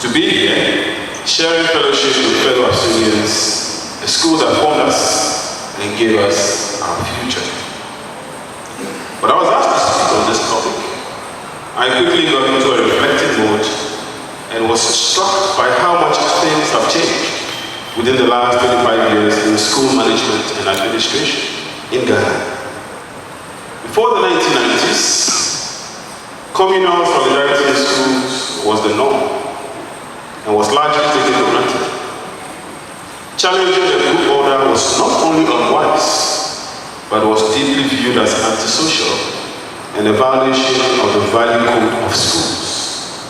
to be here, sharing fellowship with fellow Australians, a school that formed us and gave us our future. But I was asked to speak on this topic. I quickly got into a reflective mode and was struck by how much things have changed within the last 25 years in school management and administration in Ghana. Before the 1990s, communal solidarity in schools was the norm and was largely taken for granted. Challenging the group order was not only unwise, but was deeply viewed as antisocial and a violation of the value code of schools.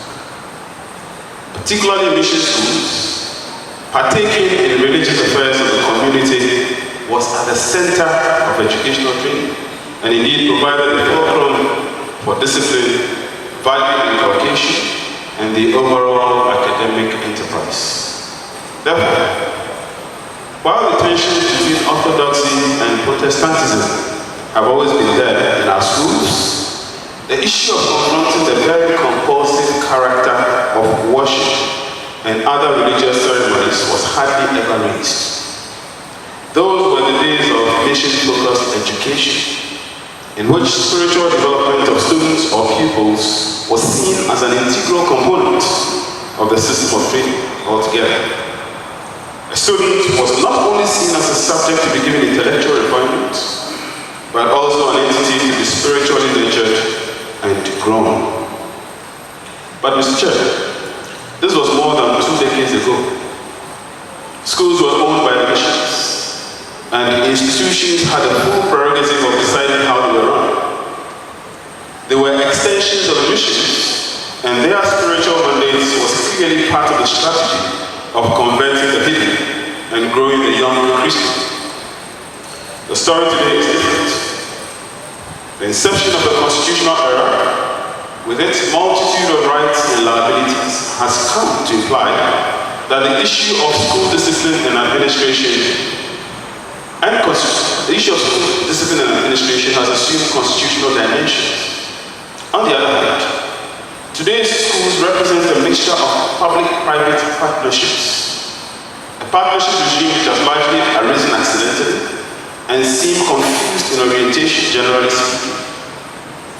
Particularly mission schools, partaking in religious affairs of the community was at the center of educational training, and indeed provided the fulcrum for discipline, value inculcation, and the overall academic enterprise. Therefore, while the tensions between orthodoxy and Protestantism have always been there in our schools, the issue of confronting the very compulsive character of worship and other religious ceremonies was hardly ever raised. Those were the days of mission-focused education, in which spiritual development of students or pupils was seen as an integral component of the system of training altogether. A student was not only seen as a subject to be given intellectual refinement, but also an entity to be spiritually nurtured and grown. But Mr. Chair, this was more than 2 decades ago. Schools were owned by the missions, and the institutions had a full prerogative of deciding how they were run. They were extensions of the missions, and their spiritual mandates was clearly part of the strategy of converting the hidden and growing the young Christian. The story today is different. The inception of the constitutional era, with its multitude of rights and liabilities, has come to imply that the issue of school discipline and administration has assumed constitutional dimensions. On the other hand, today's schools represent a mixture of public-private partnerships, a partnership regime which has largely arisen accidentally and seem confused in orientation, generally speaking.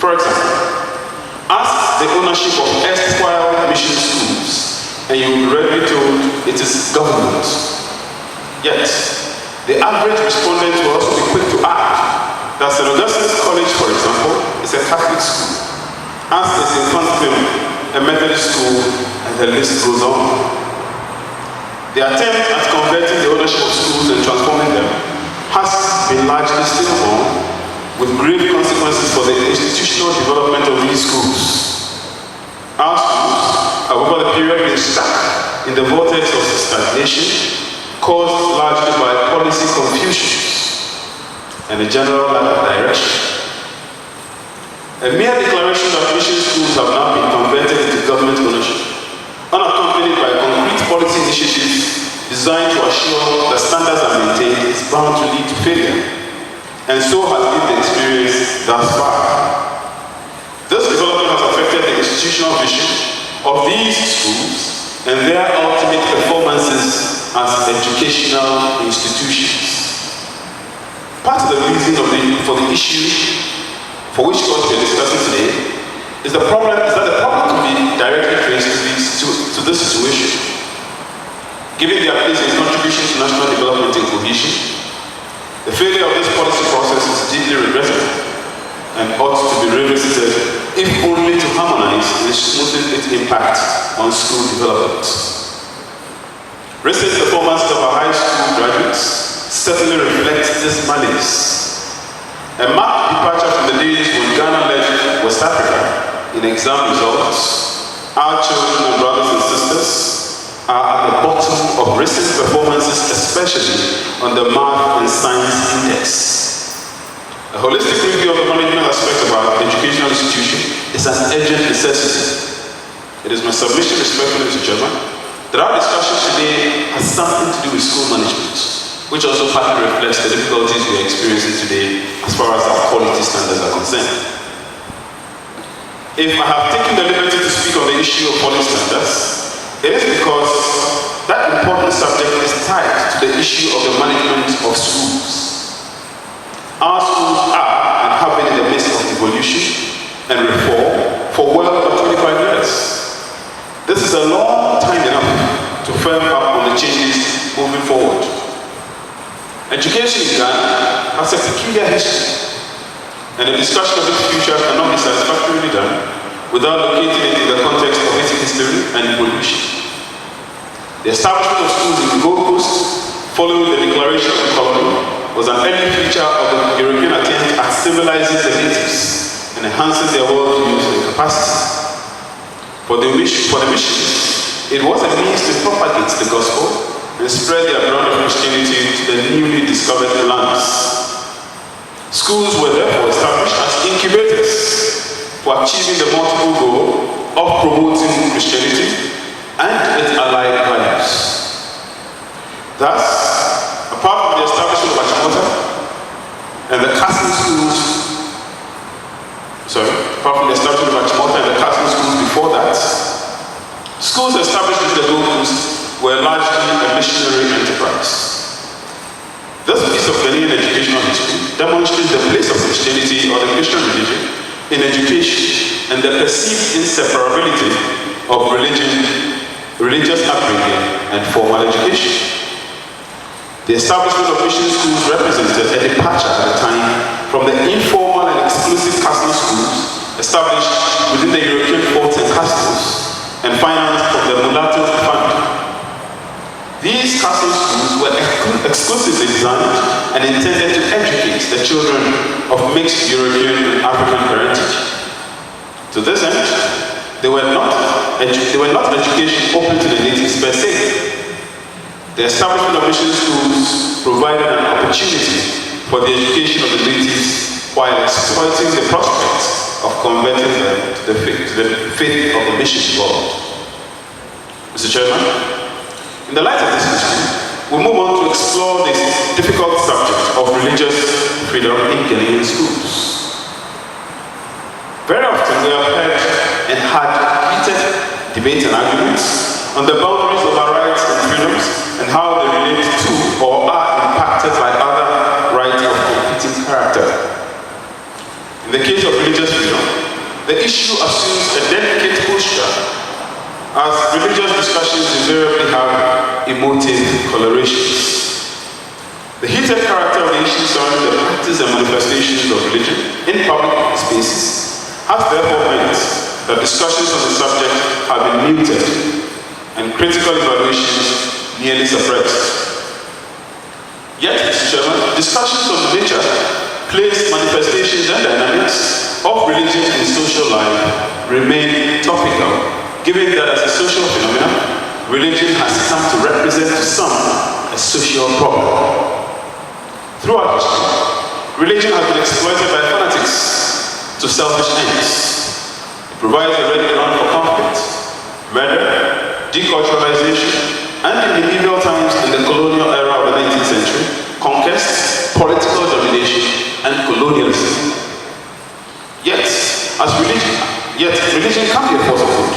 For example, ask the ownership of erstwhile mission schools, and you will be readily told it is government. Yet, the average respondent will also be quick to add that St. Augustine's College, for example, is a Catholic school, as is Infantry, a Methodist school, and the list goes on. The attempt at converting the ownership of schools and transforming them has been largely stillborn, with grave consequences for the institutional development of these schools. Our schools have over the period been stuck in the vortex of stagnation, caused largely by policy confusions and a general lack of direction. A mere declaration that mission schools have now been converted into government ownership, unaccompanied by concrete policy initiatives designed to assure that standards are maintained, is bound to lead to failure. And so has been the experience thus far. This development has affected the institutional vision of these schools and their ultimate performances as educational institutions. Part of the reason for the issue for which we are discussing today is that the problem can be directly traced to this situation. Given their place in contribution to national development and cohesion, the failure of this policy process is deeply regrettable and ought to be revisited, if only to harmonize and smoothen its impact on school development. Recent performances of our high school graduates certainly reflect this malaise. A marked departure from the days when Ghana led West Africa in exam results, our children and brothers and sisters are at the bottom of recent performances, especially on the Math and Science Index. A holistic review of the management aspect of our educational institution is an urgent necessity. It is my submission, respectfully, Mr. Chairman, that our discussion today has something to do with school management, which also partly reflects the difficulties we are experiencing today as far as our quality standards are concerned. If I have taken the liberty to speak on the issue of quality standards, It is because that important subject is tied to the issue of the management of schools. Our schools are and have been in the midst of evolution and reform for well over 25 years. This is a long time enough to firm up on the changes moving forward. Education in Ghana has a peculiar history, and the discussion of its future cannot be satisfactorily done without locating it in the context of its history and evolution. The establishment of schools in the Gold Coast following the declaration of the colony was an early feature of the European attempt at civilizing the natives and enhancing their worldviews and capacity. For the missionaries, it was a means to propagate the gospel and spread their brand of Christianity to the newly discovered lands. Schools were therefore established as incubators for achieving the multiple goal of promoting Christianity and its allied values. Thus, apart from the establishment of Achimota and the castle schools, before that, schools established in the Gold Coast were largely a missionary enterprise. This piece of Ghanaian educational history demonstrates the place of Christianity or the Christian religion in education and the perceived inseparability of religious upbringing and formal education. The establishment of mission schools represented a departure at the time from the informal and exclusive castle schools established within the European forts and castles and financed from the mulatto fund. These castle schools were exclusively designed and intended to educate the children of mixed European and African parentage. To this end, they were not education open to the natives per se. The establishment of mission schools provided an opportunity for the education of the natives while exploiting the prospects of converting them to the faith of the mission world. Mr. Chairman, in the light of this history, we move on to explore this difficult subject of religious freedom in Ghanaian schools. Very often we have heard and had heated debates and arguments on the boundaries of our rights and freedoms and how they relate to or are impacted by other rights of competing character. In the case of religious freedom, the issue assumes a delicate posture as religious discussions invariably have emotive colorations. The heated character of the issue surrounding the practice and manifestations of religion in public spaces has therefore meant that discussions on the subject have been muted and critical evaluations nearly suppressed. Yet, Mr. Chairman, discussions on the nature, place, manifestations and dynamics of religion in social life remain topical, given that as a social phenomenon, religion has come to represent to some a social problem. Throughout history, religion has been exploited by fanatics to selfish ends. It provides a ready ground for conflict, murder, deculturalization, and in medieval times, in the colonial era of the 19th century, conquest, political domination, and colonialism. Yet religion can be a force of good.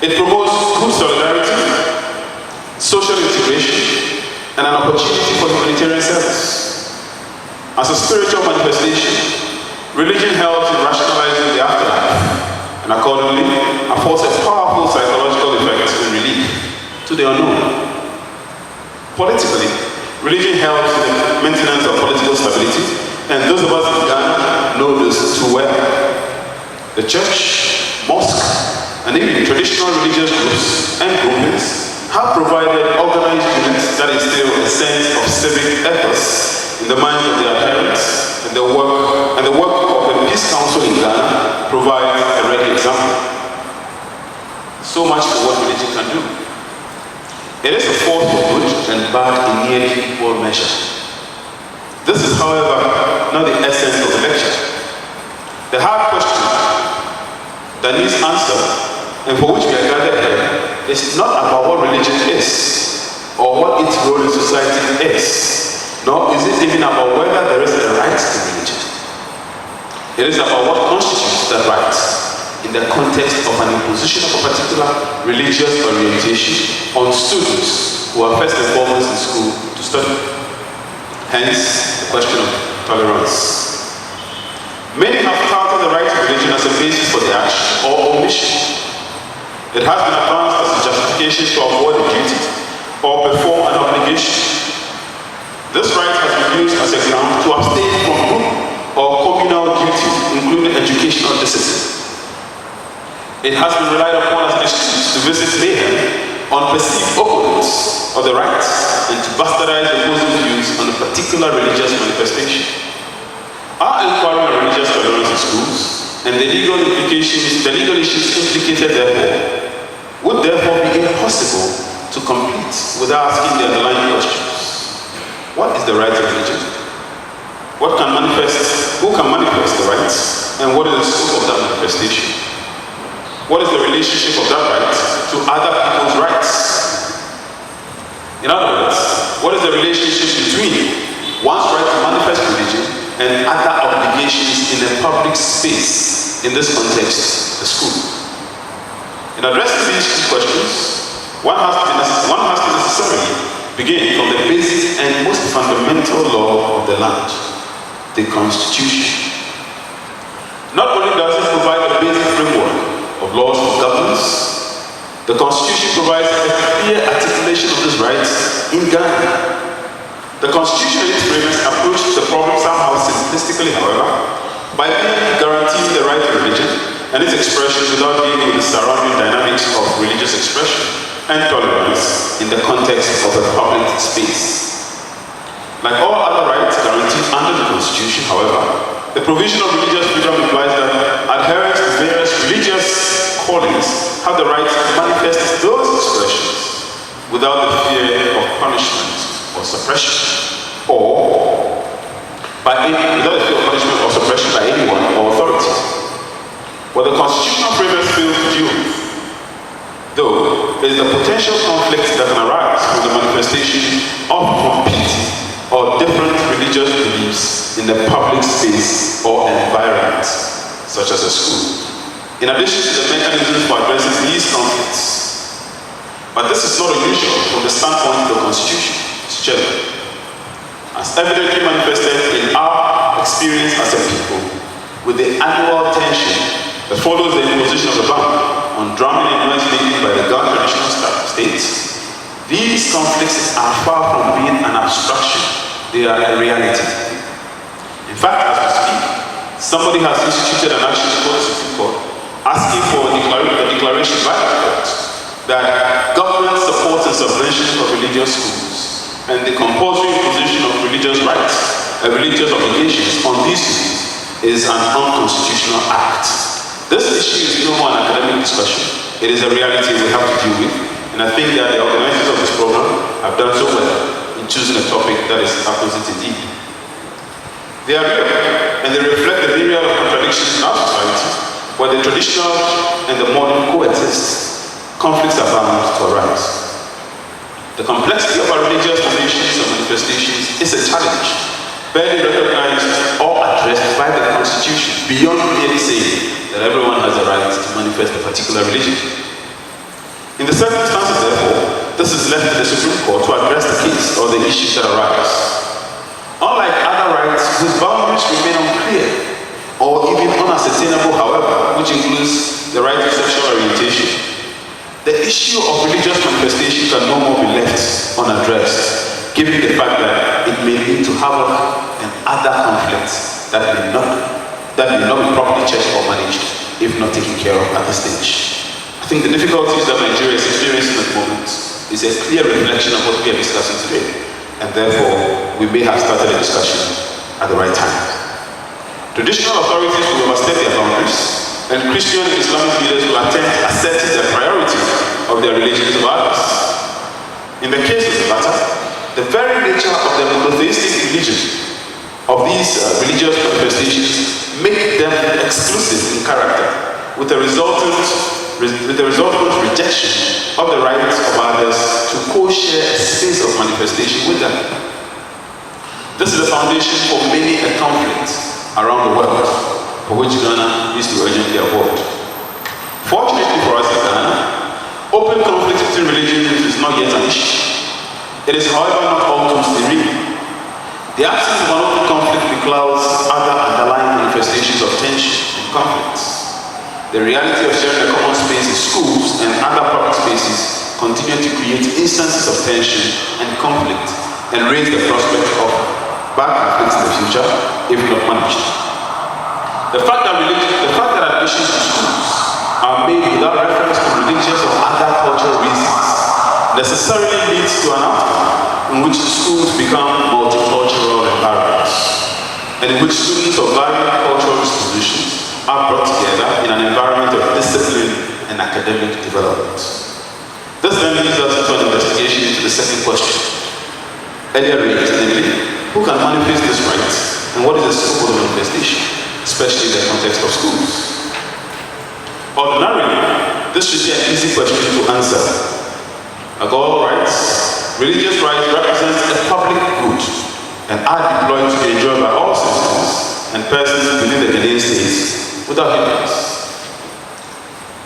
It promotes good solidarity, social integration, and an opportunity for humanitarian service. As a spiritual manifestation, religion helps in rationalizing the afterlife, and accordingly, affords a powerful psychological effect in relief to the unknown. Politically, religion helps in the maintenance of political stability, and those of us in Ghana know this too well. The church, mosque, and even traditional religious groups and groupings have provided organized units that instill a sense of civic ethos in the minds of their adherents, and the work of the Peace Council in Ghana provides a ready example. So much for what religion can do. It is a force for good and bad in nearly equal measure. This is, however, not the essence of the lecture. The hard question that needs answer, and for which we are gathered here, is not about what religion is, or what its role in society is, nor is it even about whether there is a right to religion. It is about what constitutes that right, in the context of an imposition of a particular religious orientation on students who are first and foremost in school to study. Hence, the question of tolerance. Many have touted the right of religion as a basis for the action or omission. It has been advanced as a justification to avoid a duty or perform an obligation. This right has been used as a ground to abstain from group or communal duties, including educational discipline. It has been relied upon as an excuse to visit mayhem on perceived opponents of the rights and to bastardize opposing views on a particular religious manifestation. Our inquiry on religious tolerance in schools and the legal issues implicated therefore would therefore be impossible to complete without asking the underlying questions. What is the right of religion? What can manifest? Who can manifest the rights? And what is the scope of that manifestation? What is the relationship of that right to other people's rights? In other words, what is the relationship between one's right to manifest religion and other obligations in a public space, in this context, the school? In addressing these two questions, one has to necessarily begin from the basic and most fundamental law of the land, the Constitution. Not only does it provide a basic framework of laws for governance, the Constitution provides a clear articulation of these rights in Ghana. The Constitution and its framers approach the problem somehow simplistically, however, by guaranteeing the right to religion and its expression without dealing with the surrounding dynamics of religious expression and tolerance in the context of a public space. Like all other rights guaranteed under the Constitution, however, the provision of religious freedom implies that adherents to various religious callings have the right to manifest those expressions without the fear of punishment or suppression, or without the fear of punishment or suppression by anyone or authority. What the constitutional framers fail to deal with, though, is the potential conflict that can arise from the manifestation of competing or different religious beliefs in the public space or environment, such as a school, in addition to the mechanisms for addressing these conflicts. But this is not unusual from the standpoint of the Constitution, as evidently manifested in our experience as a people, with the annual tension that follows the imposition of a ban on drumming and noise making by the Ghana traditional states. These conflicts are far from being an abstraction, they are a reality. In fact, as we speak, somebody has instituted an action before the Supreme Court asking for a declaration by the court that government supports and subvention of religious schools and the compulsory imposition of religious rights and religious obligations on these schools is an unconstitutional act. This issue is no more an academic discussion. It is a reality we have to deal with, and I think that the organizers of this program have done so well in choosing a topic that is apposite indeed. They are real, and they reflect the myriad of contradictions in our society, where the traditional and the modern coexist. Conflicts are bound to arise. The complexity of our religious traditions and manifestations is a challenge, barely recognized or addressed by the Constitution, beyond merely saying that everyone has a right to manifest a particular religion. In the circumstances, therefore, this is left to the Supreme Court to address the case or the issues that arise. Unlike other rights whose boundaries remain unclear or even unascertainable, however, which includes the right to sexual orientation, the issue of religious manifestation can no more be left unaddressed, given the fact that it may lead to havoc and other conflicts that may not be properly checked or managed if not taken care of at this stage. I think the difficulties that Nigeria is experiencing at the moment is a clear reflection of what we are discussing today, and therefore we may have started a discussion at the right time. Traditional authorities will overstep their boundaries, and Christian and Islamic leaders will attempt asserting the priority of their religions of others. In the case of the latter, the very nature of the monotheistic religion of these religious manifestations make them exclusive in character, with the resultant rejection of the rights of others to co-share a space of manifestation with them. This is the foundation for many a conflict around the world, for which Ghana used to urgently avoid. Fortunately for us in Ghana, open conflict between religions is not yet an issue. It is, however, not all too serene. The absence of an open conflict beclouds other underlying manifestations of tension and conflicts. The reality of sharing a common space in schools and other public spaces continue to create instances of tension and conflict and raise the prospect of bad conflicts in the future if not managed. The fact that admissions to schools are made without reference to religious or other cultural reasons necessarily leads to an outcome in which the schools become multicultural environments, and in which students of varying cultural dispositions are brought together in an environment of discipline and academic development. This then leads us to an investigation into the second question, earlier raised, namely, who can manifest this right, and what is the scope of the manifestation, especially in the context of schools? Ordinarily, this should be an easy question to answer. Like all rights, religious rights represent a public good and are deployed to be enjoyed by all citizens and persons within the Ghanaian states without hindrance.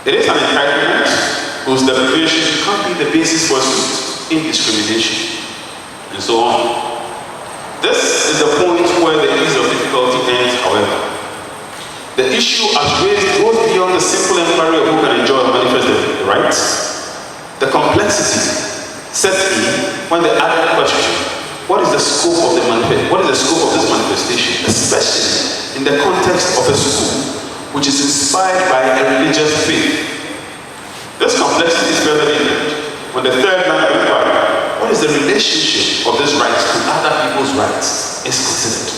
It is an entitlement whose deprivation can't be the basis for suit, indiscrimination, and so on. This is the point where the ease of difficulty ends, however. The issue as raised goes beyond the simple inquiry of who can enjoy and manifest the rights. The complexity sets in when the added question, what is the scope of this manifestation, especially in the context of a school which is inspired by a religious faith. This complexity is further deepened when the third line of inquiry, what is the relationship of this right to other people's rights, is considered.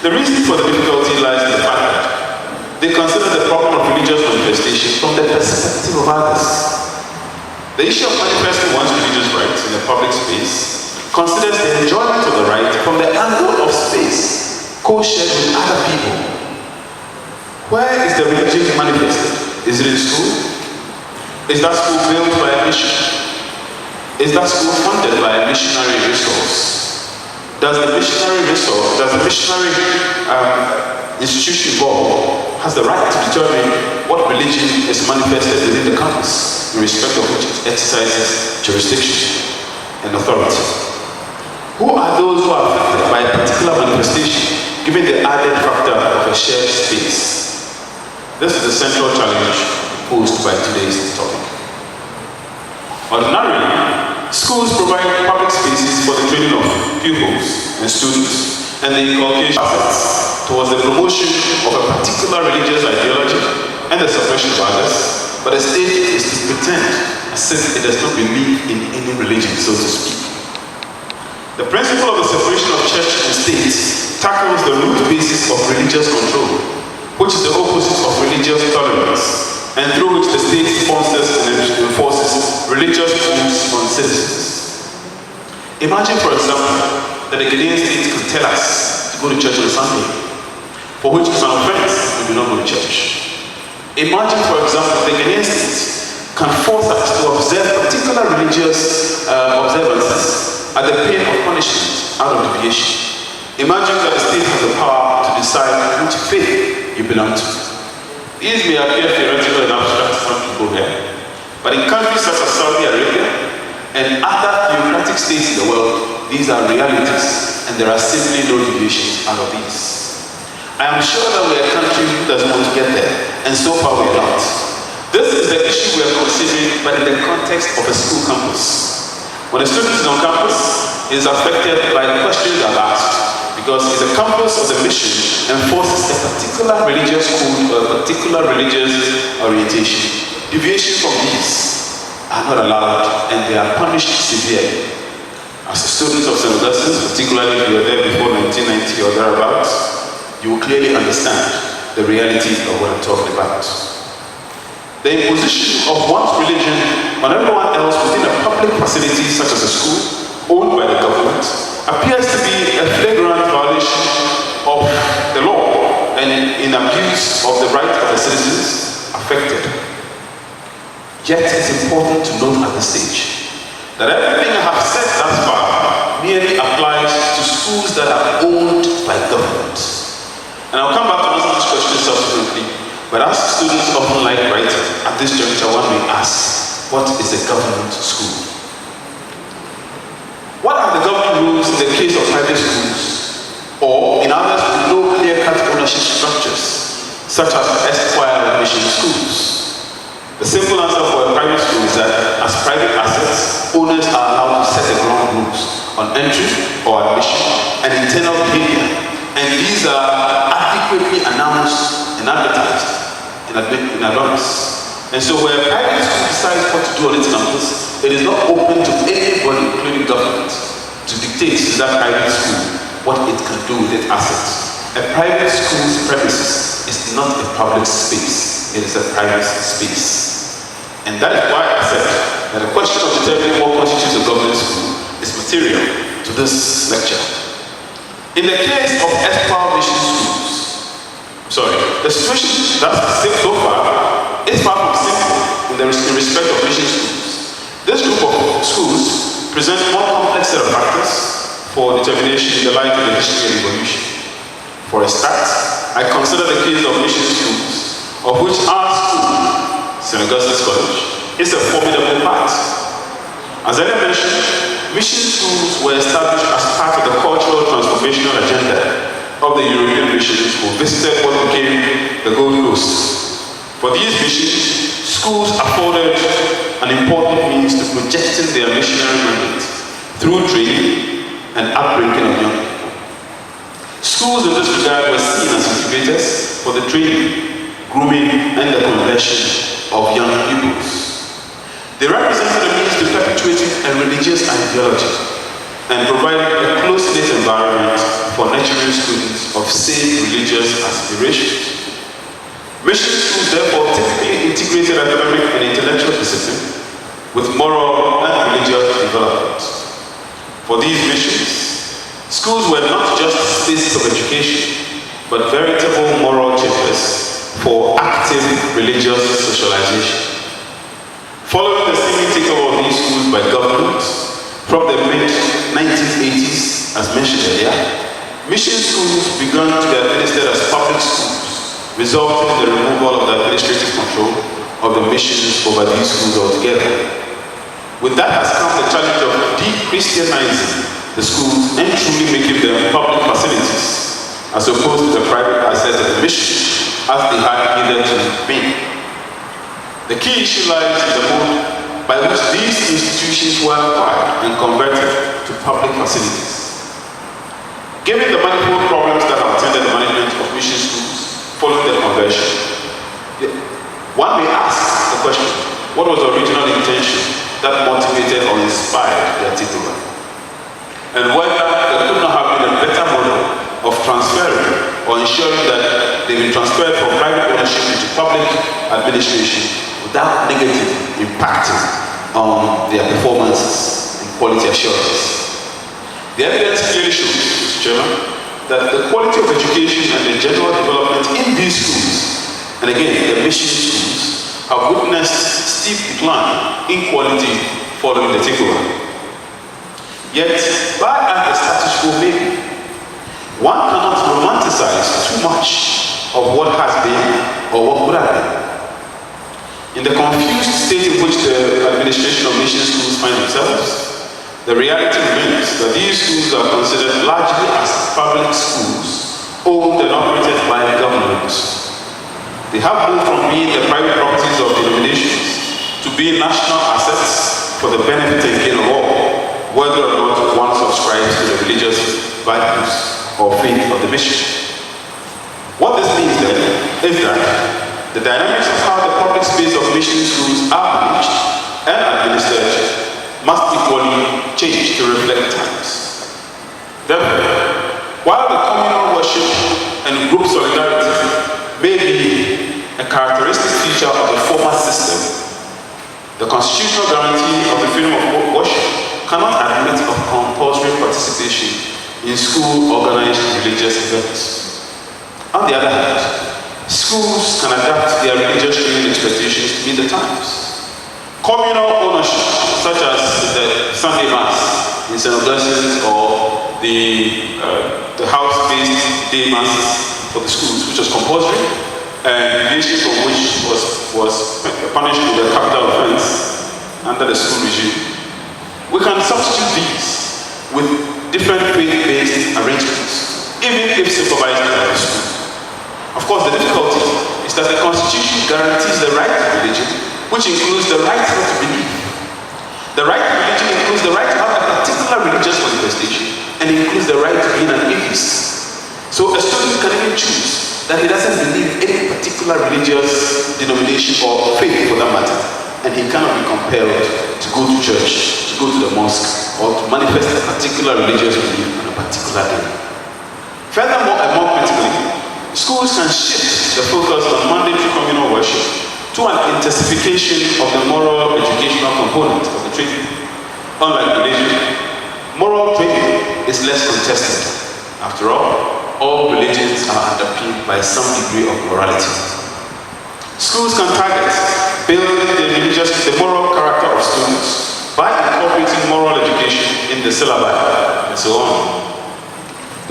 The reason for the difficulty lies in the fact that they consider the problem of religious manifestation from the perspective of others. The issue of manifesting one's religious rights in a public space considers the enjoyment of the right from the angle of space co-shared with other people. Where is the religion manifested? Is it in school? Is that school built by a mission? Is that school funded by a missionary resource? Does the missionary institution involved has the right to determine what religion is manifested within the campus in respect of which it exercises jurisdiction and authority? Who are those who are affected by a particular manifestation given the added factor of a shared space? This is the central challenge posed by today's topic. Ordinarily, schools provide public spaces for the training of pupils and students and the inculcation of efforts towards the promotion of a particular religious ideology and the suppression of others, but the state is to pretend as if it does not believe in any religion, so to speak. The principle of the separation of church and state tackles the root basis of religious control, which is the opposite of religious tolerance, and through which the state sponsors and enforces religious views on citizens. Imagine, for example, that the Ghanaian state could tell us to go to church on Sunday, for which is an offense we do not go to church. Imagine, for example, the Ghanaian state can force us to observe particular religious observances at the pain of punishment out of deviation. Imagine that the state has the power to decide which faith you belong to. These may appear theoretical and abstract to some people here, but in countries such as Saudi Arabia and other theocratic states in the world, these are realities, and there are simply no deviations out of these. I am sure that we are a country who doesn't want to get there, and so far we are not. This is the issue we are considering, but in the context of a school campus. When a student is on campus, he is affected by the questions that are asked, because the campus of the mission enforces a particular religious code or a particular religious orientation. Deviations from these are not allowed, and they are punished severely. As students of St. Augustine's, particularly if you were there before 1990 or thereabouts, you will clearly understand the reality of what I'm talking about. The imposition of one's religion on everyone else within a public facility such as a school owned by the government appears to be a flagrant violation of the law and in abuse of the right of the citizens affected. Yet it's important to note at this stage that everything I have said thus far merely applies to schools that are owned by government. And I'll come back to answer this question subsequently. But as students often like writing, at this juncture one may ask, what is a government school? What are the governing rules in the case of private schools, or in others with no clear-cut ownership structures, such as Esquire mission schools? The simple answer for a private school is that as private assets, owners are allowed to set the ground rules on entry or admission and internal behavior, and these are adequately announced and advertised in advance. And so where a private school decides what to do on its campus, it is not open to anybody, including government, to dictate to that private school what it can do with its assets. A private school's premises is not a public space, it is a private space. And that is why I said that the question of determining what constitutes a government school is material to this lecture. In the case of Esquire mission schools, the situation that's so far is far from simple in respect of mission schools. This group of schools present more complex set of factors for determination in the light of the history and evolution. For a start, I consider the case of mission schools, of which our school, St. Augustine's College, is a formidable part. As I mentioned, mission schools were established as part of the cultural transformational agenda of the European missionaries who visited what became the Gold Coast. For these missions, schools afforded an important means to projecting their missionary mandate through training and upbringing of young people. Schools in this regard were seen as incubators for the training, grooming, and the conversion of young pupils. They represented a means to perpetuating a religious ideology and providing a close-knit environment for nurturing students of same religious aspirations. Mission schools therefore typically integrated academic and intellectual discipline with moral and religious development. For these missions, schools were not just spaces of education, but veritable moral chambers for active religious socialization. Following the seeming takeover of these schools by government from the mid-1980s, as mentioned earlier, mission schools began to be administered as public schools, resulting in the removal of the administrative control of the missions over these schools altogether. With that has come the challenge of de-Christianizing the schools and truly making them public facilities, as opposed to the private assets of the mission, as they had hitherto been. The key issue lies in the mode by which these institutions were acquired and converted to public facilities. Given the manifold problems that have attended the management of mission schools following their conversion, one may ask the question, what was the original intention that motivated or inspired their takeover? And whether there could not have been a better model of transferring or ensuring that they've been transferred from private ownership into public administration without negatively impacting on their performances and quality assurance. The evidence clearly shows, Mr. Chairman, that the quality of education and the general development in these schools, and again, the mission schools, have witnessed steep decline in quality following the takeover. Yet, bad as the status quo may be, one cannot romanticize too much of what has been or what would have been. In the confused state in which the administration of mission schools find themselves, the reality remains that these schools are considered largely as public schools owned and operated by governments. They have moved from being the private properties of denominations to being national assets for the benefit and gain of all, whether or not one subscribes to the religious values or faith of the mission. What this means then is that the dynamics of how the public space of mission schools are managed and administered must equally change to reflect times. Therefore, while the communal worship and group solidarity may be a characteristic feature of the former system, the constitutional guarantee of the freedom of worship cannot admit of compulsory participation in school-organized religious events. On the other hand, schools can adapt their religious training expectations to meet the times. Communal ownership, such as the Sunday Mass in St. Augustine's or the house-based day masses for the schools, which was compulsory, and deviation from which was punished with a capital offense under the school regime. We can substitute these with different faith-based arrangements, even if supervised by the school. Of course, the difficulty is that the Constitution guarantees the right to religion, which includes the right not to believe. The right to religion includes the right to have a particular religious manifestation, and includes the right to be an atheist. So a student can even choose that he doesn't believe any particular religious denomination or faith for that matter, and he cannot be compelled to go to church, to go to the mosque, or to manifest a particular religious belief on a particular day. Furthermore, and more critically, schools can shift the focus on mandatory communal worship to an intensification of the moral educational component of the training. Unlike religion, moral training is less contested. After all religions are underpinned by some degree of morality. Schools can target building the moral character of students by incorporating moral education in the syllabi and so on.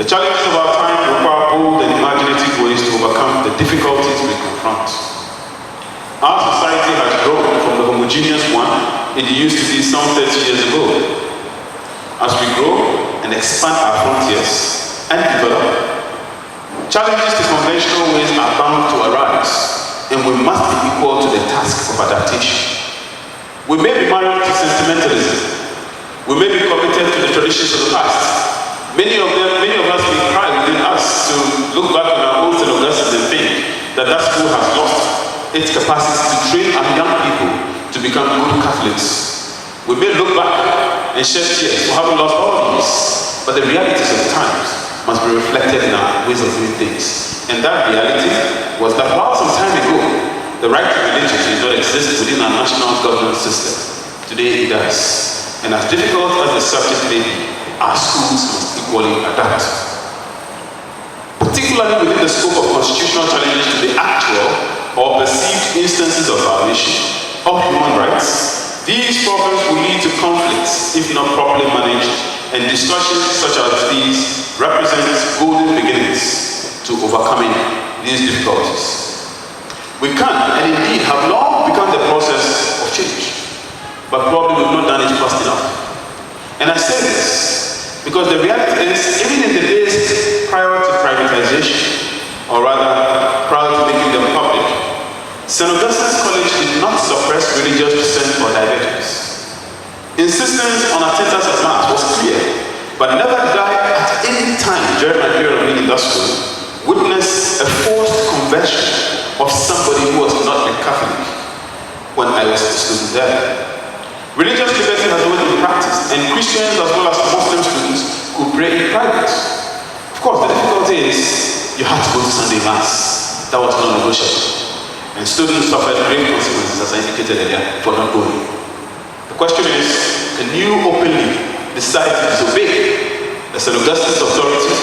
The challenges of our time require bold and imaginative ways to overcome the difficulties we confront. Our society has grown from the homogeneous one it used to be some 30 years ago. As we grow and expand our frontiers and develop, challenges to conventional ways are bound to arise, and we must be equal to the task of adaptation. We may be married to sentimentalism. We may be committed to the traditions of the past. Many of us may cry within us to look back on our own syllabus and think that school has lost its capacity to train our young people to become good Catholics. We may look back and shed tears for having lost all these, but the realities of the times must be reflected in our ways of doing things. And that reality was that while some time ago, the right to religion did not exist within our national government system, today it does. And as difficult as the subject may be, our schools must equally adapt. Particularly within the scope of constitutional challenges to the actual or perceived instances of violation of human rights, these problems will lead to conflicts if not properly managed, and discussions such as these represent golden beginnings to overcoming these difficulties. We can, and indeed have long begun the process of change, but probably we've not done it fast enough. And I say this because the reality is, even in the days prior to privatization, or rather prior to making them public, St. Augustine's College did not suppress religious dissent or divergence. Insistence on attendance at Mass was clear, but never did I at any time during my period of being in that school witness a forced conversion of somebody who was not a Catholic when I was a student there. Religious liberty has always been practiced, and Christians as well as Muslim students could pray in private. Of course, the difficulty is you had to go to Sunday Mass. That was non-negotiable. And students suffered great consequences, as I indicated earlier, for not going. The question is, can you openly decide to disobey the St. Augustine's authority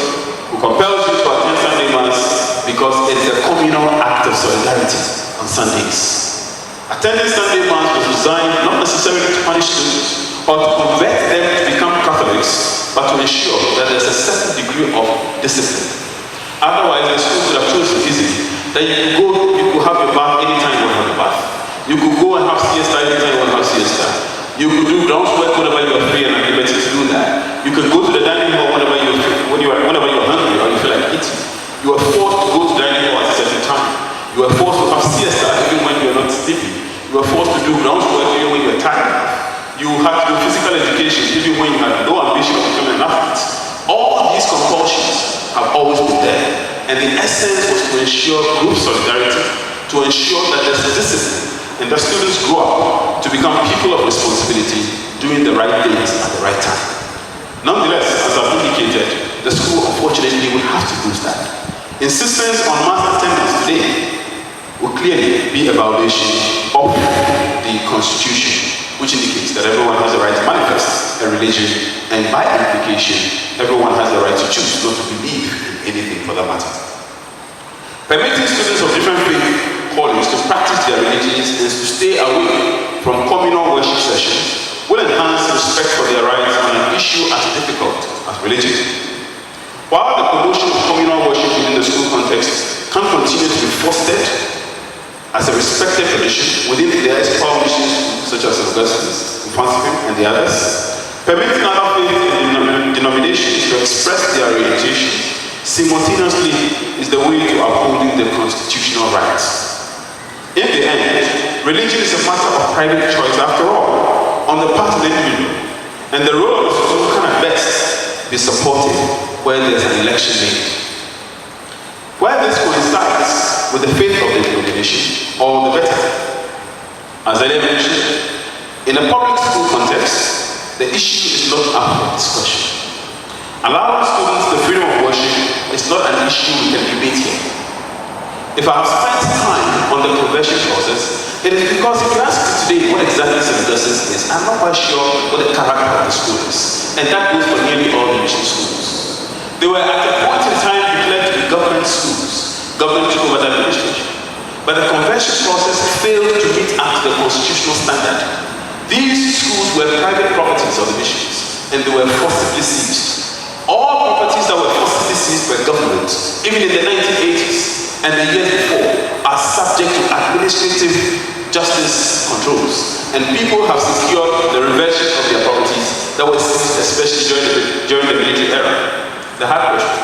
who compels you to attend Sunday Mass because it's a communal act of solidarity on Sundays? Attending Sunday Mass was designed not necessarily to punish students or to convert them to become Catholics, but to ensure that there's a certain degree of discipline. Otherwise, the school would have chosen easily that you could have your bath anytime you want to have your bath. You could go and have siesta anytime you want to have siesta. You could do groundswork whenever you are free and at liberty to do that. You could go to the dining hall whenever you are hungry or you feel like eating. You are forced to go to dining hall at a certain time. You are forced to have siesta even when you are not sleeping. You are forced to do groundswork even when you are tired. You have to do physical education even when you have no ambition of becoming an athlete. All these compulsions have always been there. And the essence was to ensure group solidarity, to ensure that there's discipline, and that students grow up to become people of responsibility, doing the right things at the right time. Nonetheless, as I've indicated, the school unfortunately would have to lose that. Insistence on mass attendance today will clearly be a violation of the Constitution, which indicates that everyone has the right to manifest a religion, and by implication, everyone has the right to choose not to believe in anything for that matter. Permitting students of different faith callings to practice their religions and to stay away from communal worship sessions will enhance respect for their rights on an issue as difficult as religion. While the promotion of communal worship within the school context can continue to be fostered as a respected tradition within the established missions such as Augustine's, and the others. Permitting other faith denominations to express their orientation simultaneously is the way to upholding the constitutional rights. In the end, religion is a matter of private choice after all, on the part of the individual, and the role of the school can at best be supported where there is an election made. Where this coincides with the faith of the denomination, all the better. As I mentioned, in a public school context, the issue is not up for discussion. Allowing students the freedom of worship is not an issue we can debate here. If I have spent time on the conversion process, it is because if you ask me today what exactly St. Augustine's is, I'm not quite sure what the character of the school is. And that goes for nearly all the mission schools. They were at a point in time declared to be government schools. Government took over the administration. But the conversion process failed to meet up to the constitutional standard. These schools were private properties of the missions, and they were forcibly seized. All properties that were forcibly seized by government, even in the 1980s and the years before, are subject to administrative justice controls, and people have secured the reversion of their properties that were seized, especially during the military era. The hard question: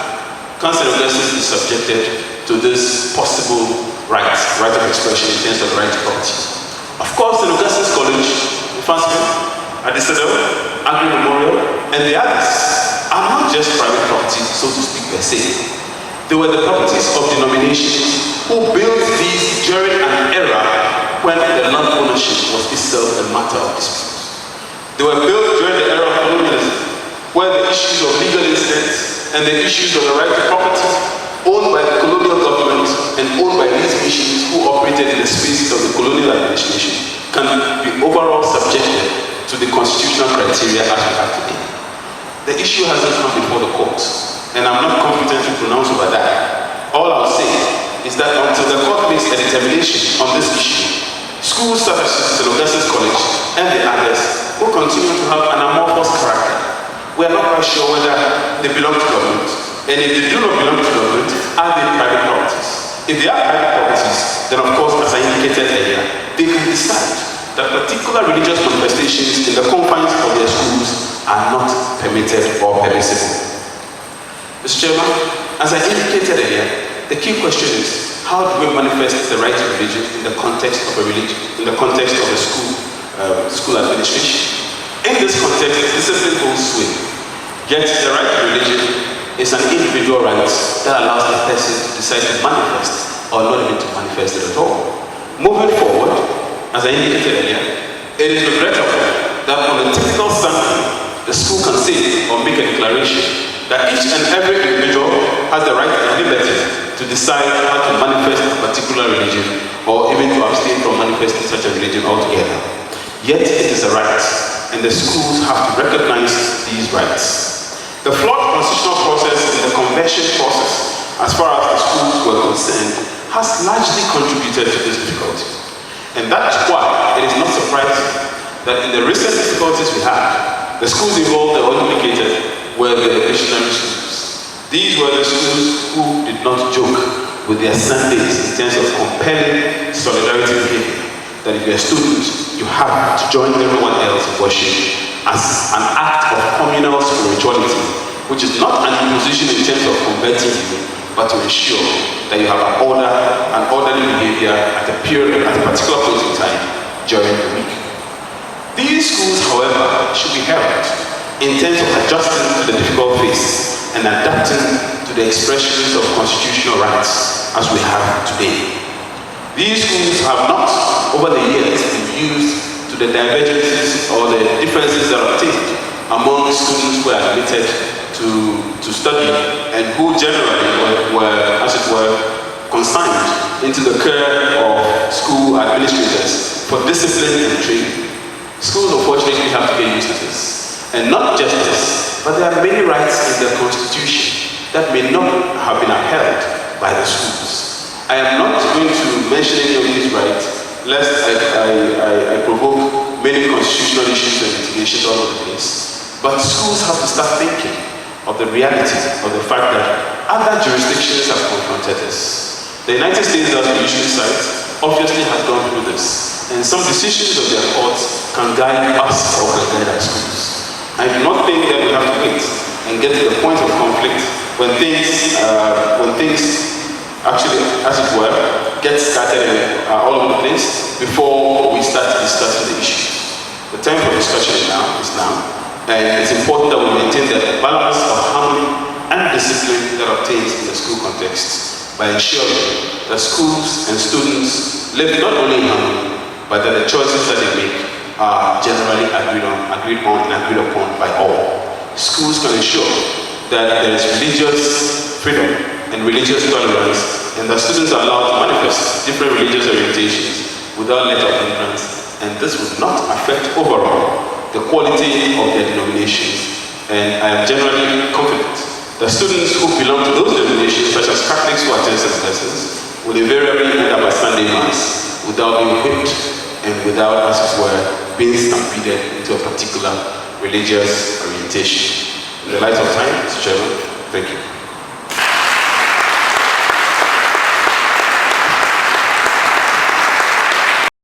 can St. Augustine be subjected to this possible right of expression in terms of the right to property? Of course, St. Augustine's College, Fansman, Adisadel, Agri Memorial, and the others are not just private property, so to speak, per se. They were the properties of denominations who built these during an era when the land ownership was itself a matter of dispute. They were built during the era of colonialism, where the issues of legal incidents and the issues of the right to property owned by the colonial government and owned by these missions who operated in the spaces of the colonial administration can be overall subjected to the constitutional criteria as we have today. The issue hasn't come before the courts, and I'm not competent to pronounce over that. All I'll say is that until the court makes a determination on this issue, schools such as St. Augustine's College and the others will continue to have an amorphous character. We are not quite sure whether they belong to government, and if they do not belong to government, are they private properties? If they are private properties, then of course, as I indicated earlier, they can decide that particular religious manifestations in the confines of their schools are not permitted or permissible. Mr. Chairman, as I indicated earlier, the key question is, how do we manifest the right to religion in the context of a religion, in the context of a school administration? In this context, discipline holds sway. Yet the right to religion is an individual right that allows the person to decide to manifest or not even to manifest it at all. Moving forward, as I indicated earlier, it is regrettable that on a typical Sunday, the school can say or make a declaration that each and every individual has the right and liberty to decide how to manifest a particular religion or even to abstain from manifesting such a religion altogether. Yet it is a right, and the schools have to recognize these rights. The flawed constitutional process in the conversion process, as far as the schools were concerned, has largely contributed to this difficulty. And that is why it is not surprising that in the recent difficulties we had, the schools involved or implicated were the missionary schools. These were the schools who did not joke with their Sundays in terms of compelling solidarity behavior. That if you're a student, you have to join everyone else in worship as an act of communal spirituality, which is not an imposition in terms of converting you, but to ensure that you have an orderly behavior at a particular point in time during the week. These schools, however, should be held in terms of adjusting to the difficult phase and adapting to the expressions of constitutional rights as we have today. These schools have not, over the years, been used to the divergences or the differences that are obtained among students who are admitted to study and who generally were, as it were, consigned into the care of school administrators for discipline and training. Schools, unfortunately, have to get used to this. And not just this, but there are many rights in the Constitution that may not have been upheld by the schools. I am not going to mention any of these rights, lest I provoke many constitutional issues and litigations all over the place. But schools have to start thinking of the reality of the fact that other jurisdictions have confronted this. The The United States, that we usually cite, obviously has gone through this. And some decisions of their courts can guide us or can guide our schools. I do not think that we have to wait and get to the point of conflict when things actually, as it were, get scattered all over the place before we start discussing the issues. The time for discussion is now, and it's important that we maintain the balance of harmony and discipline that obtains in the school context by ensuring that schools and students live not only in harmony, but that the choices that they make are generally agreed on and agreed upon by all. Schools can ensure that there is religious freedom and religious tolerance, and that students are allowed to manifest different religious orientations without let of hindrance, and this would not affect overall the quality of their denominations. And I am generally confident that students who belong to those denominations, such as Catholics who attend such lessons, will invariably end up at Sunday Mass without being whipped and without, as it were, being stampeded into a particular religious orientation. In the light of time, Mr. Chairman, thank you.